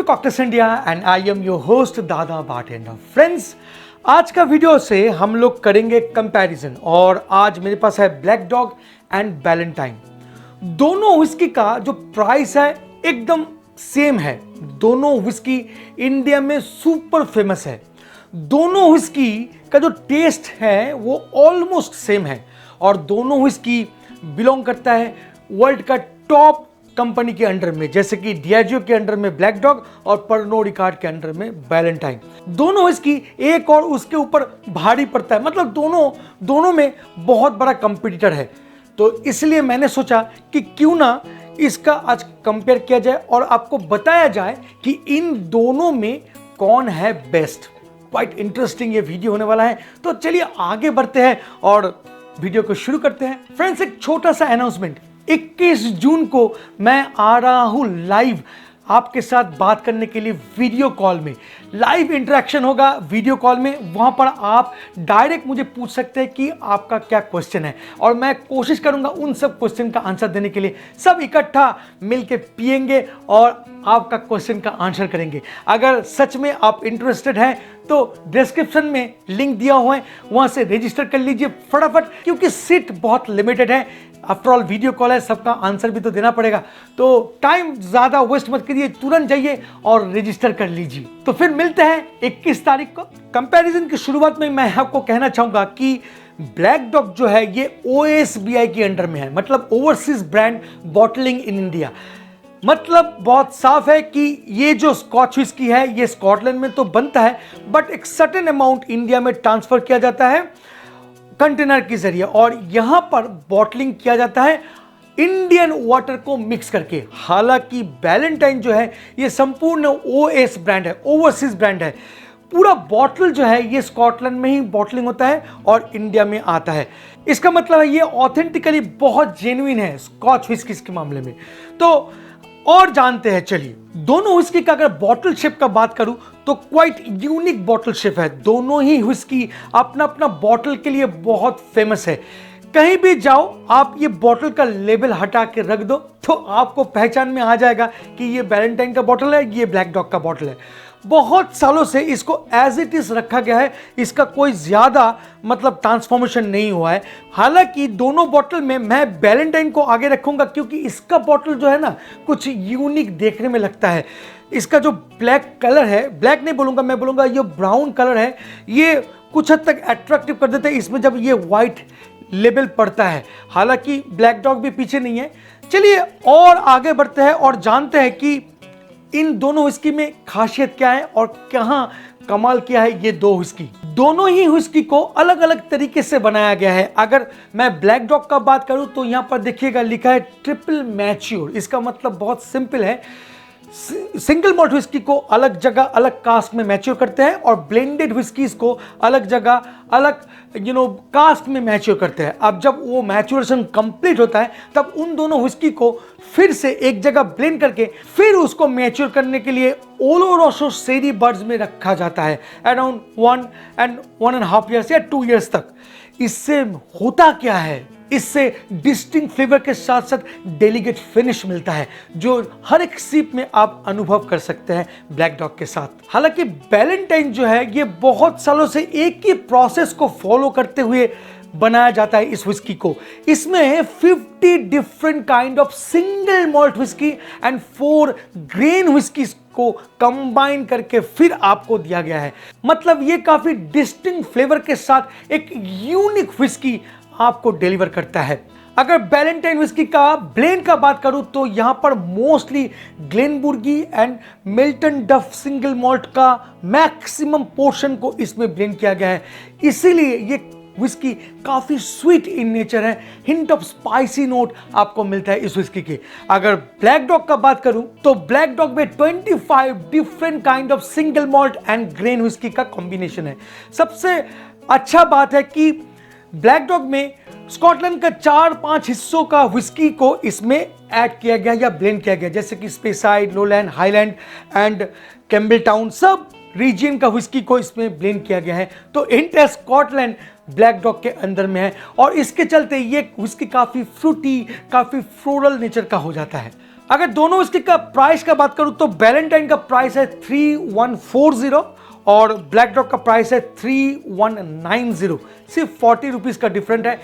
Cocktails India and I am your host Dada bartender. Friends, आज का video से हम लोग करेंगे कंपैरिजन और आज मेरे पास है ब्लैक डॉग एंड वैलेंटाइन। दोनों विस्की का जो प्राइस है एकदम सेम है। दोनों विस्की इंडिया में सुपर फेमस है। दोनों विस्की का जो टेस्ट है वो ऑलमोस्ट सेम है और दोनों विस्की बिलोंग करता है वर्ल्ड का टॉप कंपनी के अंडर में, जैसे कि डियाजियो के अंडर में ब्लैक डॉग और पर्नो रिकार्ड के अंडर में वैलेंटाइन। दोनों इसकी एक और उसके ऊपर भारी पड़ता है, मतलब दोनों में बहुत बड़ा कंपटीटर है। तो इसलिए मैंने सोचा कि क्यों ना इसका आज कंपेयर किया जाए और आपको बताया जाए कि इन दोनों में कौन है बेस्ट। क्वाइट इंटरेस्टिंग ये वीडियो होने वाला है, तो चलिए आगे बढ़ते हैं और वीडियो को शुरू करते हैं। फ्रेंड्स, एक छोटा सा अनाउंसमेंट, 21 जून को मैं आ रहा हूं लाइव आपके साथ बात करने के लिए। वीडियो कॉल में लाइव इंटरेक्शन होगा। वीडियो कॉल में वहां पर आप डायरेक्ट मुझे पूछ सकते हैं कि आपका क्या क्वेश्चन है और मैं कोशिश करूंगा उन सब क्वेश्चन का आंसर देने के लिए। सब इकट्ठा मिलके पिएंगे और आपका क्वेश्चन का आंसर करेंगे। अगर सच में आप इंटरेस्टेड हैं तो डिस्क्रिप्शन में लिंक दिया हुआ है, वहां से रजिस्टर कर लीजिए फटाफट, क्योंकि सीट बहुत लिमिटेड है। आफ्टर ऑल वीडियो कॉल है, सबका आंसर भी तो देना पड़ेगा। तो टाइम ज्यादा वेस्ट मत करिए, तुरंत जाइए और रजिस्टर कर लीजिए। तो फिर मिलते हैं 21 तारीख को। कंपैरिजन की शुरुआत में मैं आपको कहना चाहूंगा कि ब्लैक डॉग जो है ये OSBI के अंडर में है, मतलब overseas brand bottling in India. मतलब बहुत साफ है कि ये जो स्कॉच विस्की है ये स्कॉटलैंड में तो बनता है, बट एक सर्टेन अमाउंट इंडिया में ट्रांसफर किया जाता है कंटेनर के जरिए और यहां पर बॉटलिंग किया जाता है इंडियन वाटर को मिक्स करके। हालांकि वैलेंटाइन जो है ये संपूर्ण OS ब्रांड है, ओवरसीज ब्रांड है। पूरा बॉटल जो है ये स्कॉटलैंड में ही बॉटलिंग होता है और इंडिया में आता है। इसका मतलब है ये ऑथेंटिकली बहुत जेन्युइन है स्कॉच विस्की के मामले में। तो और जानते हैं, चलिए दोनों विस्की का अगर बॉटल शेप का बात करूं तो क्वाइट यूनिक बॉटल शेप है। दोनों ही विस्की अपना अपना बॉटल के लिए बहुत फेमस है। कहीं भी जाओ आप ये बॉटल का लेबल हटा के रख दो तो आपको पहचान में आ जाएगा कि ये वैलेंटाइन का बॉटल है, ये ब्लैक डॉग का बॉटल है। बहुत सालों से इसको एज इट इज रखा गया है, इसका कोई ज्यादा मतलब ट्रांसफॉर्मेशन नहीं हुआ है। हालांकि दोनों बॉटल में मैं वैलेंटाइन को आगे रखूंगा क्योंकि इसका बॉटल जो है ना कुछ यूनिक देखने में लगता है। इसका जो ब्लैक कलर है, ब्लैक नहीं बोलूंगा, मैं बोलूंगा ये ब्राउन कलर है, ये कुछ हद तक अट्रैक्टिव कर देते हैं इसमें जब ये व्हाइट लेबल पड़ता है। हालांकि ब्लैक डॉग भी पीछे नहीं है। चलिए और आगे बढ़ते हैं और जानते हैं कि इन दोनों विस्की में खासियत क्या है और कहां कमाल किया है ये दो विस्की। दोनों ही विस्की को अलग अलग तरीके से बनाया गया है। अगर मैं ब्लैक डॉग का बात करूं तो यहां पर देखिएगा लिखा है ट्रिपल मैच्योर। इसका मतलब बहुत सिंपल है, सिंगल मॉल्ट विस्की को अलग जगह अलग कास्ट में मैच्योर करते हैं और ब्लेंडेड विस्कीज को अलग जगह अलग कास्ट में मैच्योर करते हैं। अब जब वो मैच्योरेशन कंप्लीट होता है तब उन दोनों विस्की को फिर से एक जगह ब्लेंड करके फिर उसको मैच्योर करने के लिए ओलोरोसो शेरी बर्ड्स में रखा जाता है अराउंड 1.5 ईयर्स या 2 ईयर्स तक। इससे होता क्या है, इससे डिस्टिंक्ट फ्लेवर के साथ साथ डेलिकेट फिनिश मिलता है जो हर एक सिप में आप अनुभव कर सकते हैं ब्लैक डॉग के साथ। हालांकि वैलेंटाइन जो है ये बहुत सालों से एक ही प्रोसेस को फॉलो करते हुए बनाया जाता है इस विस्की को। इसमें 50 different kind of single malt whisky and 4 grain whisky को कंबाइन करके फिर आपको दिया गया है। मतलब ये काफी डिस्टिंक्ट फ्लेवर के साथ एक यूनिक विस्की आपको डिलीवर करता है। अगर वैलेंटाइन विस्की का ब्लेंड का बात करूं तो यहां पर मोस्टली ग्लेनबुर्गी एंड मिल्टन डफ सिंगल मॉल्ट का मैक्सिमम पोर्शन को इसमें ब्लेंड किया गया है। इसीलिए ये विस्की काफी स्वीट इन नेचर है। हिंट ऑफ स्पाइसी नोट आपको मिलता है इस विस्की के। अगर ब्लैक डॉग का बात करूं तो ब्लैक डॉग में 25 different kind of single malt and grain whisky का कॉम्बिनेशन है। सबसे अच्छा बात है कि ब्लैक डॉग में स्कॉटलैंड का 4-5 हिस्सों का विस्की को इसमें ऐड किया गया या ब्लेंड किया गया, जैसे कि स्पेसाइड, लोलैंड, हाईलैंड एंड कैम्बलटाउन, सब रीजन का विस्की को इसमें ब्लेंड किया गया है। तो इंटर स्कॉटलैंड ब्लैक डॉग के अंदर में है और इसके चलते ये विस्की काफी फ्रूटी, काफी फ्लोरल नेचर का हो जाता है। अगर दोनों इसके का प्राइस का बात करूं तो बैलेंटाइन का प्राइस है 3140 और ब्लैक डॉग का प्राइस है 3190। सिर्फ 40 रुपीज का डिफरेंट है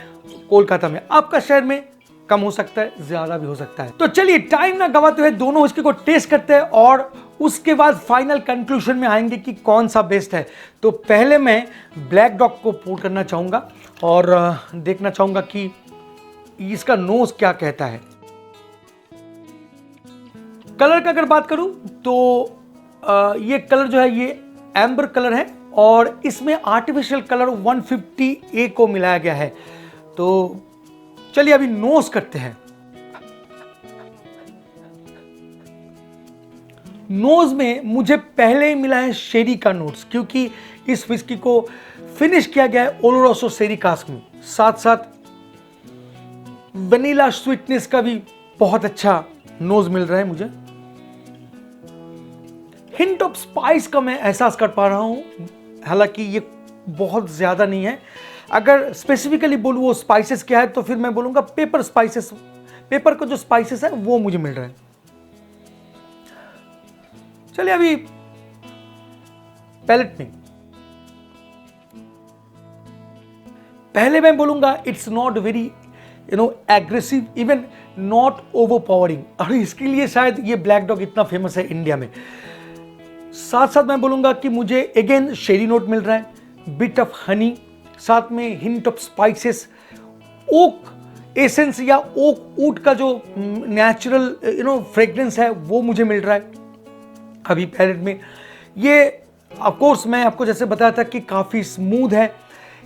कोलकाता में। आपका शहर में कम हो सकता है, ज्यादा भी हो सकता है। तो चलिए टाइम ना गवाते हुए दोनों व्हिस्की को टेस्ट करते हैं और उसके बाद फाइनल कंक्लूजन में आएंगे कि कौन सा बेस्ट है। तो पहले मैं ब्लैक डॉग को पोर करना चाहूंगा और देखना चाहूंगा कि इसका नोज क्या कहता है। कलर का अगर बात करूं तो ये कलर जो है ये एम्बर कलर है और इसमें आर्टिफिशियल कलर 150A को मिलाया गया है। तो चलिए अभी नोज करते हैं। नोज में मुझे पहले ही मिला है शेरी का नोट्स, क्योंकि इस व्हिस्की को फिनिश किया गया है ओलोरोसो शेरी कास्क में। साथ साथ वनीला स्वीटनेस का भी बहुत अच्छा नोज मिल रहा है मुझे। हिंट ऑफ स्पाइस का मैं एहसास कर पा रहा हूं, हालांकि ये बहुत ज्यादा नहीं है। अगर स्पेसिफिकली बोलूं वो स्पाइसेस क्या है तो फिर मैं बोलूंगा पेपर स्पाइसेस। पेपर का जो स्पाइसेस है वो मुझे मिल रहा है। चलिए अभी पैलेट में पहले मैं बोलूंगा it's not very aggressive, even not overpowering, और इसके लिए शायद ये ब्लैक डॉग इतना फेमस है इंडिया में। साथ साथ मैं बोलूंगा कि मुझे अगेन शेरी नोट मिल रहा है, बिट ऑफ हनी, साथ में hint of spices, oak essence या ओक ऊट का जो नेचुरल फ्रेग्रेंस है वो मुझे मिल रहा है अभी पैलेट में। ये ऑफ कोर्स मैं आपको जैसे बताया था कि काफी स्मूथ है।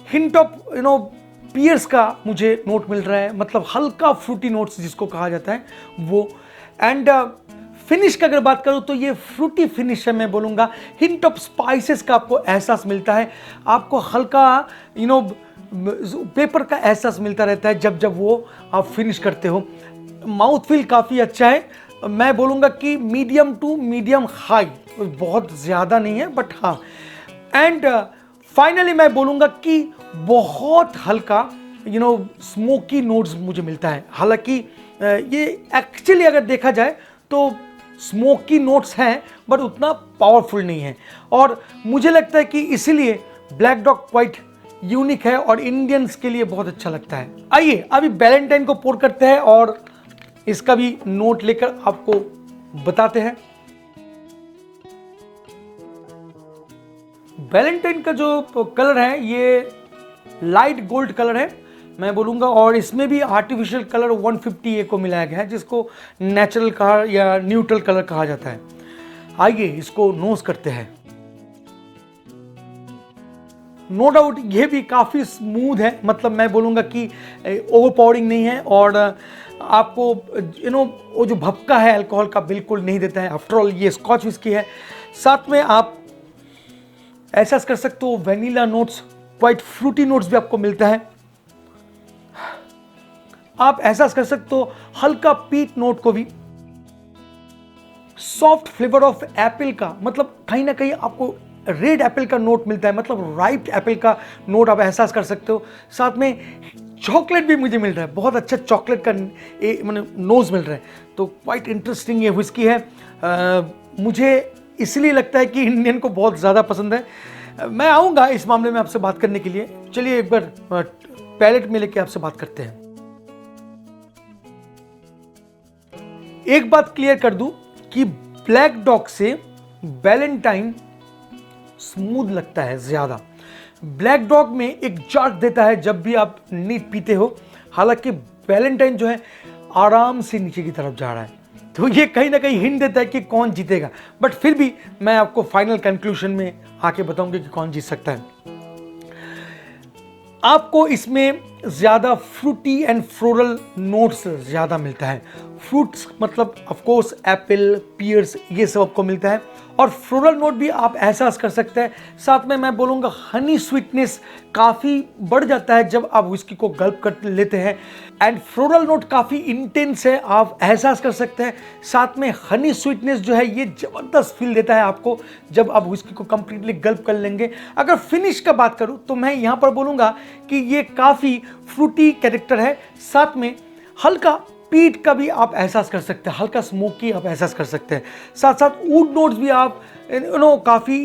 हिंट ऑफ पियर्स का मुझे नोट मिल रहा है, मतलब हल्का फ्रूटी नोट्स जिसको कहा जाता है वो। एंड फिनिश का अगर बात करूं तो ये फ्रूटी फिनिश है मैं बोलूंगा। हिंट ऑफ स्पाइसेस का आपको एहसास मिलता है, आपको हल्का पेपर का एहसास मिलता रहता है जब जब वो आप फिनिश करते हो। माउथ फील काफ़ी अच्छा है, मैं बोलूँगा कि मीडियम टू मीडियम हाई, बहुत ज़्यादा नहीं है बट हाँ। एंड फाइनली मैं बोलूँगा कि बहुत हल्का स्मोकी नोट्स मुझे मिलता है। हालांकि ये एक्चुअली अगर देखा जाए तो स्मोकी नोट्स हैं बट उतना पावरफुल नहीं है, और मुझे लगता है कि इसीलिए ब्लैक डॉग क्वाइट यूनिक है और इंडियंस के लिए बहुत अच्छा लगता है। आइए अभी बैलेंटाइन को पोर करते हैं और इसका भी नोट लेकर आपको बताते हैं। बैलेंटाइन का जो कलर है ये लाइट गोल्ड कलर है मैं बोलूंगा, और इसमें भी आर्टिफिशियल कलर 150A को मिलाया गया है जिसको नेचुरल कलर या न्यूट्रल कलर कहा जाता है। आइए इसको नोज करते हैं। नो डाउट ये भी काफ़ी स्मूथ है, मतलब मैं बोलूँगा कि ओवरपावरिंग नहीं है और आपको वो जो भपका है अल्कोहल का बिल्कुल नहीं देता है। आफ्टर ऑल ये स्कॉच व्हिस्की है। साथ में आप एहसास कर सकते हो vanilla notes, quite fruity notes भी आपको मिलता है। आप एहसास कर सकते हो हल्का पीट नोट को भी, सॉफ्ट फ्लेवर ऑफ एप्पल का, मतलब कहीं ना कहीं आपको रेड एप्पल का नोट मिलता है, मतलब राइप एप्पल का नोट आप एहसास कर सकते हो। साथ में चॉकलेट भी मुझे मिल रहा है, बहुत अच्छा चॉकलेट का नोज मिल रहा है। तो क्वाइट इंटरेस्टिंग ये व्हिस्की है। मुझे इसलिए लगता है कि इंडियन को बहुत ज़्यादा पसंद है। मैं आऊँगा इस मामले में आपसे बात करने के लिए। चलिए एक बार पैलेट में लेके आपसे बात करते हैं। एक बात क्लियर कर दूं कि ब्लैक डॉग से बैलेंटाइन स्मूथ लगता है ज्यादा। ब्लैक डॉग में एक जर्क देता है जब भी आप नीट पीते हो, हालांकि बैलेंटाइन जो है आराम से नीचे की तरफ जा रहा है। तो ये कहीं ना कहीं हिंट देता है कि कौन जीतेगा, बट फिर भी मैं आपको फाइनल कंक्लूजन में आके बताऊंगा कि कौन जीत सकता है। आपको इसमें ज्यादा फ्रूटी एंड फ्लोरल नोट्स ज्यादा मिलता है। फ्रूट्स मतलब ऑफ कोर्स एप्पल, पियर्स, ये सब आपको मिलता है, और फ्लोरल नोट भी आप एहसास कर सकते हैं। साथ में मैं बोलूँगा हनी स्वीटनेस काफ़ी बढ़ जाता है जब आप व्हिस्की को गल्प कर लेते हैं, एंड फ्लोरल नोट काफ़ी इंटेंस है, आप एहसास कर सकते हैं। साथ में हनी स्वीटनेस जो है ये ज़बरदस्त फील देता है आपको जब आप व्हिस्की को कंप्लीटली गल्प कर लेंगे। अगर फिनिश का बात करूँ तो मैं यहाँ पर बोलूँगा कि ये काफ़ी फ्रूटी कैरेक्टर है, साथ में हल्का पीट का भी आप एहसास कर सकते हैं, हल्का स्मोकी आप एहसास कर सकते हैं, साथ साथ वुड नोट्स भी आप काफ़ी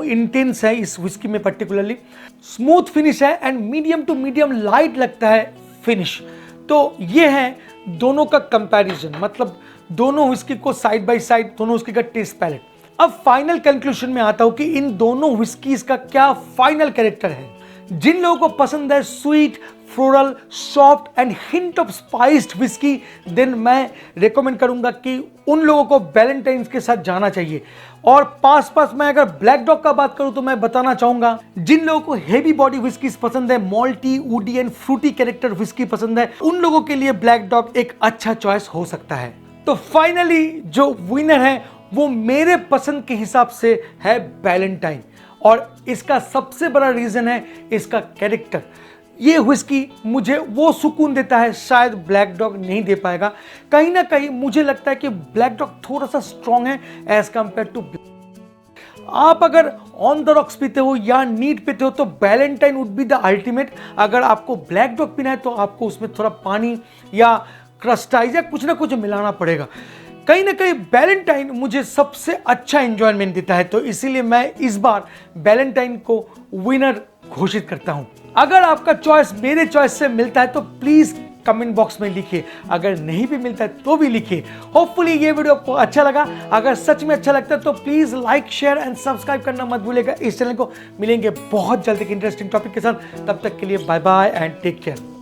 इंटेंस है इस विस्की में पर्टिकुलरली। स्मूथ फिनिश है and medium to medium light लगता है फिनिश। तो ये है दोनों का कंपैरिजन, मतलब दोनों विस्की को साइड बाय साइड, दोनों विस्की का टेस्ट पैलेट। अब फाइनल कंक्लूजन में आता हूं कि इन दोनों विस्कीज का क्या फाइनल कैरेक्टर है। जिन लोगों को पसंद है sweet, floral, soft and hint of spiced whisky, then मैं रेकमेंड करूंगा कि उन लोगों को वैलेंटाइंस के साथ जाना चाहिए। और पास मैं अगर ब्लैक डॉग का बात करूं तो मैं बताना चाहूंगा जिन लोगों को हेवी बॉडी विस्कीज पसंद है, malty, woody and fruity character whisky पसंद है, उन लोगों के लिए ब्लैक डॉग एक अच्छा चॉइस हो सकता है। तो फाइनली जो विनर है वो मेरे पसंद के हिसाब से है बैलेंटाइन, और इसका सबसे बड़ा रीजन है इसका कैरेक्टर। ये व्हिस्की मुझे वो सुकून देता है शायद ब्लैक डॉग नहीं दे पाएगा। कहीं ना कहीं मुझे लगता है कि ब्लैक डॉग थोड़ा सा स्ट्रांग है एज कंपेयर टू। आप अगर ऑन द रॉक्स पीते हो या नीट पीते हो तो Ballantine would be the ultimate. अगर आपको ब्लैक डॉग पीना है तो आपको उसमें थोड़ा पानी या क्रस्टाइज या कुछ ना कुछ मिलाना पड़ेगा। कहीं ना कहीं बैलेंटाइन मुझे सबसे अच्छा एंजॉयमेंट देता है, तो इसीलिए मैं इस बार बैलेंटाइन को विनर घोषित करता हूं। अगर आपका चॉइस मेरे चॉइस से मिलता है तो प्लीज कमेंट बॉक्स में लिखिए, अगर नहीं भी मिलता है तो भी लिखिए। होपफुली ये वीडियो आपको अच्छा लगा। अगर सच में अच्छा लगता है तो please like, share and subscribe करना मत भूलिएगा इस चैनल को। मिलेंगे बहुत जल्द एक इंटरेस्टिंग टॉपिक के साथ, तब तक के लिए bye bye and take care.